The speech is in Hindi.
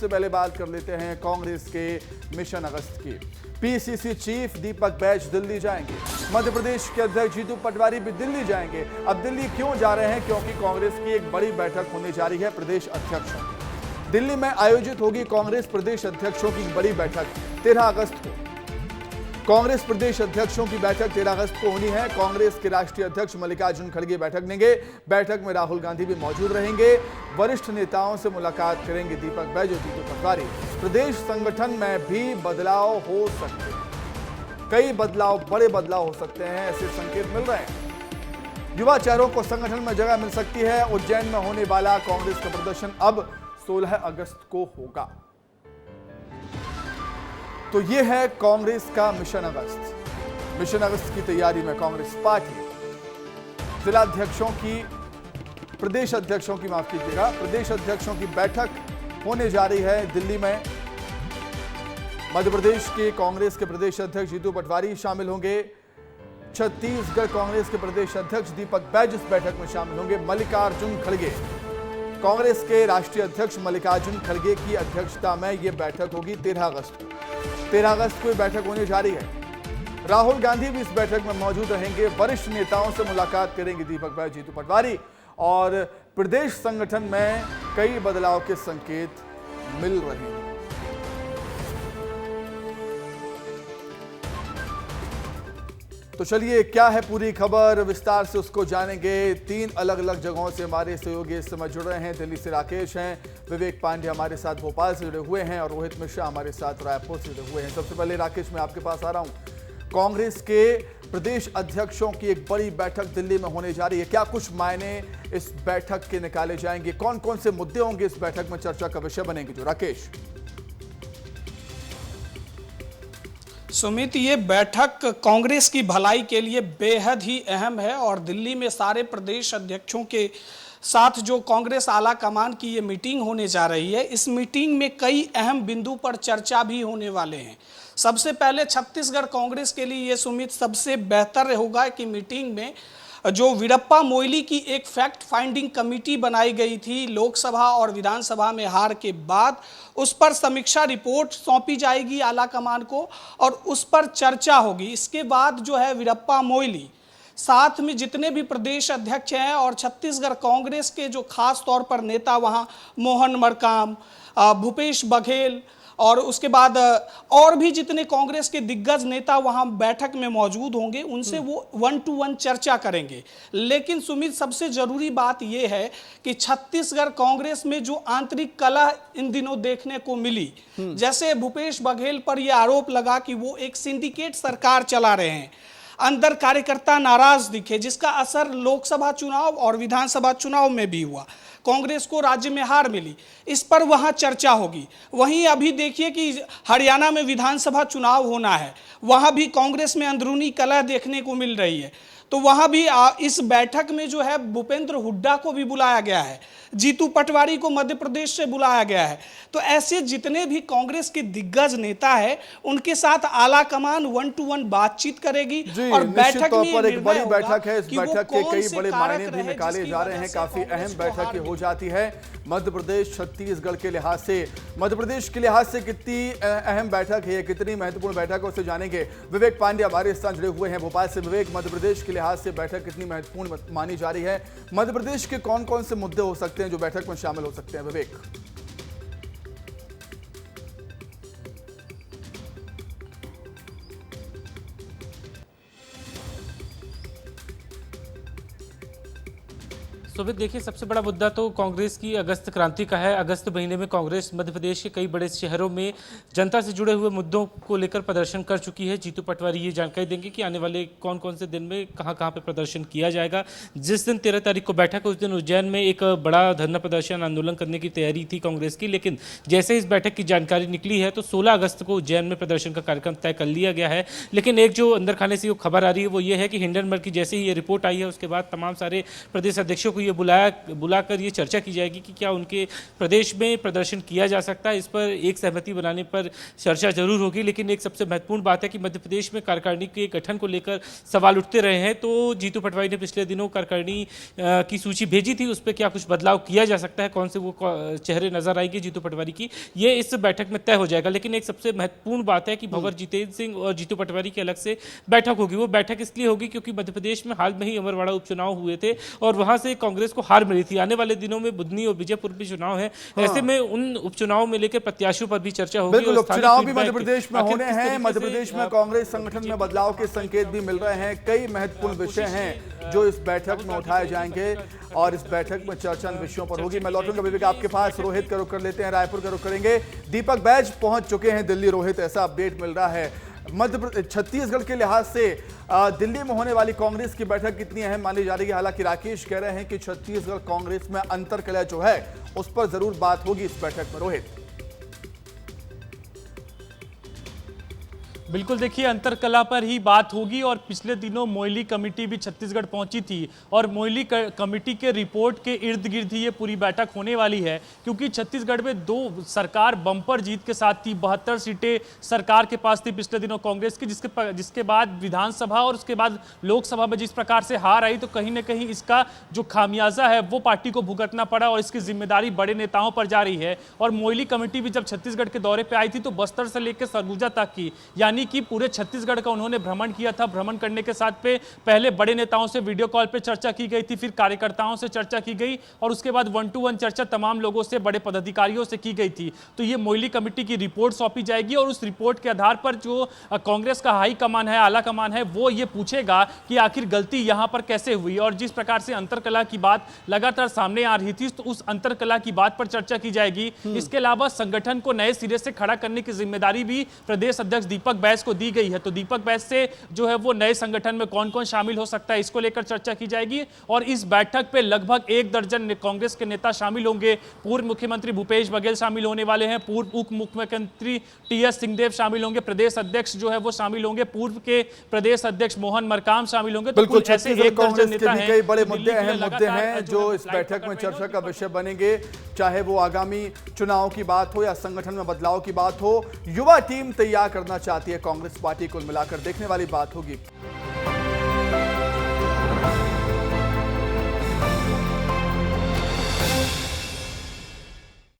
सबसे पहले बात कर लेते हैं कांग्रेस के मिशन अगस्त की। पीसीसी चीफ दीपक बैज दिल्ली जाएंगे। मध्य प्रदेश के अध्यक्ष जीतू पटवारी भी दिल्ली जाएंगे। अब दिल्ली क्यों जा रहे हैं? क्योंकि कांग्रेस की एक बड़ी बैठक होने जा रही है प्रदेश अध्यक्षों की। दिल्ली में आयोजित होगी कांग्रेस प्रदेश अध्यक्षों की बड़ी बैठक 13 अगस्त को। कांग्रेस प्रदेश अध्यक्षों की बैठक 13 अगस्त को होनी है। कांग्रेस के राष्ट्रीय अध्यक्ष मल्लिकार्जुन खड़गे बैठक लेंगे। बैठक में राहुल गांधी भी मौजूद रहेंगे। वरिष्ठ नेताओं से मुलाकात करेंगे दीपक बैज और जीतू पटवारी। प्रदेश संगठन में भी बदलाव हो सकते हैं, कई बदलाव, बड़े बदलाव हो सकते हैं, ऐसे संकेत मिल रहे हैं। युवा चेहरों को संगठन में जगह मिल सकती है। उज्जैन में होने वाला कांग्रेस का प्रदर्शन अब 16 अगस्त को होगा। तो यह है कांग्रेस का मिशन अगस्त। मिशन अगस्त की तैयारी में कांग्रेस पार्टी जिलाध्यक्षों की, प्रदेश अध्यक्षों की, माफ कीजिएगा, प्रदेश अध्यक्षों की बैठक होने जा रही है दिल्ली में। मध्य प्रदेश के कांग्रेस के प्रदेश अध्यक्ष जीतू पटवारी शामिल होंगे। छत्तीसगढ़ कांग्रेस के प्रदेश अध्यक्ष दीपक बैज इस बैठक में शामिल होंगे। मल्लिकार्जुन खड़गे, कांग्रेस के राष्ट्रीय अध्यक्ष मल्लिकार्जुन खड़गे की अध्यक्षता में यह बैठक होगी 13 अगस्त को। 13 अगस्त को यह बैठक होने जा रही है। राहुल गांधी भी इस बैठक में मौजूद रहेंगे। वरिष्ठ नेताओं से मुलाकात करेंगे दीपक बैज, जीतू पटवारी। और प्रदेश संगठन में कई बदलाव के संकेत मिल रहे हैं। तो चलिए, क्या है पूरी खबर, विस्तार से उसको जानेंगे। 3 अलग अलग जगहों से हमारे सहयोगी इस समय जुड़ रहे हैं। दिल्ली से राकेश हैं, विवेक पांडे हमारे साथ भोपाल से जुड़े हुए हैं और रोहित मिश्रा हमारे साथ रायपुर से जुड़े हुए हैं। सबसे पहले राकेश, मैं आपके पास आ रहा हूं। कांग्रेस के प्रदेश अध्यक्षों की एक बड़ी बैठक दिल्ली में होने जा रही है। क्या कुछ मायने इस बैठक के निकाले जाएंगे? कौन कौन से मुद्दे होंगे इस बैठक में चर्चा का विषय बनेंगे? जो राकेश। सुमित, ये बैठक कांग्रेस की भलाई के लिए बेहद ही अहम है और दिल्ली में सारे प्रदेश अध्यक्षों के साथ जो कांग्रेस आला कमान की ये मीटिंग होने जा रही है, इस मीटिंग में कई अहम बिंदु पर चर्चा भी होने वाले हैं। सबसे पहले छत्तीसगढ़ कांग्रेस के लिए ये सुमित सबसे बेहतर होगा कि मीटिंग में जो वीरप्पा मोइली की एक फैक्ट फाइंडिंग कमेटी बनाई गई थी लोकसभा और विधानसभा में हार के बाद, उस पर समीक्षा रिपोर्ट सौंपी जाएगी आला कमान को और उस पर चर्चा होगी। इसके बाद जो है वीरप्पा मोइली, साथ में जितने भी प्रदेश अध्यक्ष हैं और छत्तीसगढ़ कांग्रेस के जो खास तौर पर नेता वहाँ मोहन मरकाम, भूपेश बघेल और उसके बाद और भी जितने कांग्रेस के दिग्गज नेता वहां बैठक में मौजूद होंगे, उनसे वो 1 to 1 चर्चा करेंगे। लेकिन सुमित, सबसे जरूरी बात यह है कि छत्तीसगढ़ कांग्रेस में जो आंतरिक कलह इन दिनों देखने को मिली, जैसे भूपेश बघेल पर यह आरोप लगा कि वो एक सिंडिकेट सरकार चला रहे हैं, अंदर कार्यकर्ता नाराज दिखे, जिसका असर लोकसभा चुनाव और विधानसभा चुनाव में भी हुआ। कांग्रेस को राज्य में हार मिली, इस पर वहां चर्चा होगी। वहीं अभी देखिए कि हरियाणा में विधानसभा चुनाव होना है, वहां भी कांग्रेस में अंदरूनी कलह देखने को मिल रही है। तो वहां भी इस बैठक में जो है भूपेंद्र हुड्डा को भी बुलाया गया है, जीतू पटवारी को मध्य प्रदेश से बुलाया गया है। तो ऐसे जितने भी कांग्रेस के दिग्गज नेता है, उनके साथ आला कमान 1 to 1 बातचीत करेगी और बैठक में पर एक बड़ी बैठक है। इस बैठक के कई बड़े मायने भी निकाले जा रहे हैं। काफी अहम बैठक हो जाती है मध्य प्रदेश छत्तीसगढ़ के लिहाज से। मध्य प्रदेश के लिहाज से कितनी अहम बैठक है, कितनी महत्वपूर्ण बैठक है, उसे जानेंगे। विवेक पांडे हमारे साथ जुड़े हुए हैं भोपाल से। विवेक, मध्य प्रदेश के लिहाज से बैठक कितनी महत्वपूर्ण मानी जा रही है? मध्य प्रदेश के कौन कौन से मुद्दे हो सकते हैं जो बैठक में शामिल हो सकते हैं? विवेक। सुमित, देखिए, सबसे बड़ा मुद्दा तो कांग्रेस की अगस्त क्रांति का है। अगस्त महीने में कांग्रेस मध्य प्रदेश के कई बड़े शहरों में जनता से जुड़े हुए मुद्दों को लेकर प्रदर्शन कर चुकी है। जीतू पटवारी ये जानकारी देंगे कि आने वाले कौन कौन से दिन में कहां कहां पे प्रदर्शन किया जाएगा। जिस दिन 13 तारीख को बैठक है, उस दिन उज्जैन में एक बड़ा धरना प्रदर्शन आंदोलन करने की तैयारी थी कांग्रेस की, लेकिन जैसे इस बैठक की जानकारी निकली है तो 16 अगस्त को उज्जैन में प्रदर्शन का कार्यक्रम तय कर लिया गया है। लेकिन एक जो अंदर खाने से खबर आ रही है वो ये है कि हिंडनबर्ग की जैसे ही ये रिपोर्ट आई है, उसके बाद तमाम सारे प्रदेश अध्यक्षों को ये बुलाकर ये चर्चा की जाएगी कि क्या उनके प्रदेश में प्रदर्शन किया जा सकता है। इस पर एक सहमति बनाने पर चर्चा जरूर होगी। लेकिन एक सबसे महत्वपूर्ण बात है कि मध्य प्रदेश में कार्यकारिणी के गठन को लेकर सवाल उठते रहे हैं। तो जीतू पटवारी ने पिछले दिनों कार्यकारिणी की सूची भेजी थी, उस पर क्या कुछ बदलाव किया जा सकता है, कौन से वो चेहरे नजर आएंगे जीतू पटवारी की, ये इस बैठक में तय हो जाएगा। लेकिन एक सबसे महत्वपूर्ण बात है कि भंवर जितेंद्र सिंह और जीतू पटवारी की अलग से बैठक होगी। वो बैठक इसलिए होगी क्योंकि मध्य प्रदेश में हाल में ही अमरवाड़ा उपचुनाव हुए थे और वहां से कांग्रेस को हार मिली थी। आने वाले दिनों में बुधनी और विजयपुर भी चुनाव है, ऐसे में उन उपचुनाव में लेकर प्रत्याशियों पर भी चर्चा होगी। बिल्कुल, उपचुनाव भी मध्य प्रदेश में होने हैं। मध्य प्रदेश में कांग्रेस संगठन में बदलाव के संकेत भी मिल रहे हैं। कई महत्वपूर्ण विषय हैं जो इस बैठक में उठाए जाएंगे और इस बैठक में चर्चा इन विषयों पर होगी। मैं लौटूंगा विवेक आपके पास। रोहित का रुख कर लेते हैं, रायपुर का रुख करेंगे। दीपक बैज पहुंच चुके हैं दिल्ली। रोहित, ऐसा अपडेट मिल रहा है छत्तीसगढ़ के लिहाज से दिल्ली में होने वाली कांग्रेस की बैठक कितनी अहम मानी जा रही है? हालांकि राकेश कह रहे हैं कि छत्तीसगढ़ कांग्रेस में अंतर्कलह जो है उस पर जरूर बात होगी इस बैठक में। रोहित, बिल्कुल, देखिए अंतरकला पर ही बात होगी। और पिछले दिनों मोइली कमेटी भी छत्तीसगढ़ पहुंची थी और मोइली कमेटी के रिपोर्ट के इर्द गिर्द ही ये पूरी बैठक होने वाली है, क्योंकि छत्तीसगढ़ में 2 सरकार बम्पर जीत के साथ थी। 72 सीटें सरकार के पास थी पिछले दिनों कांग्रेस की, जिसके बाद विधानसभा और उसके बाद लोकसभा में जिस प्रकार से हार आई, तो कहीं ना कहीं इसका जो खामियाजा है वो पार्टी को भुगतना पड़ा और इसकी जिम्मेदारी बड़े नेताओं पर जा रही है। और मोइली कमेटी भी जब छत्तीसगढ़ के दौरे पर आई थी तो बस्तर से लेकर सरगुजा तक की, यानी कि पूरे छत्तीसगढ़ का उन्होंने भ्रमण किया था। भ्रमण करने के साथ पे पहले बड़े नेताओं से वीडियो कॉल पे चर्चा की गई थी, फिर कार्यकर्ताओं से चर्चा की गई और उसके बाद 1-to-1 चर्चा तमाम लोगों से, बड़े पदाधिकारियों से की गई थी। तो ये मोइली कमेटी की रिपोर्ट सौंपी जाएगी और उस रिपोर्ट के आधार पर जो कांग्रेस का हाई कमान है, आला कमान है, वो ये पूछेगा कि आखिर गलती यहां पर कैसे हुई। और जिस प्रकार से अंतरकला की बात लगातार सामने आ रही थी, तो उस अंतरकला की बात पर चर्चा की जाएगी। इसके अलावा संगठन को नए सिरे से खड़ा करने की जिम्मेदारी भी प्रदेश अध्यक्ष दीपक बैज को दी गई है। तो दीपक बैज से जो है वो नए संगठन में कौन कौन शामिल हो सकता है, इसको लेकर चर्चा की जाएगी। और इस बैठक पे लगभग 1 दर्जन कांग्रेस के नेता शामिल होंगे। पूर्व मुख्यमंत्री भूपेश बघेल शामिल होने वाले हैं, पूर्व उप मुख्यमंत्री टीएस सिंहदेव शामिल होंगे, प्रदेश अध्यक्ष जो है वो शामिल होंगे, पूर्व के प्रदेश अध्यक्ष मोहन मरकाम शामिल होंगे। तो कुछ ऐसे 1 दर्जन नेता हैं। कई बड़े मुद्दे, अहम मुद्दे हैं जो इस बैठक में चर्चा का विषय बनेंगे, चाहे वो आगामी चुनाव की बात हो या संगठन में बदलाव की बात हो। युवा टीम तैयार करना चाहती है कांग्रेस पार्टी, कुल मिलाकर देखने वाली बात होगी।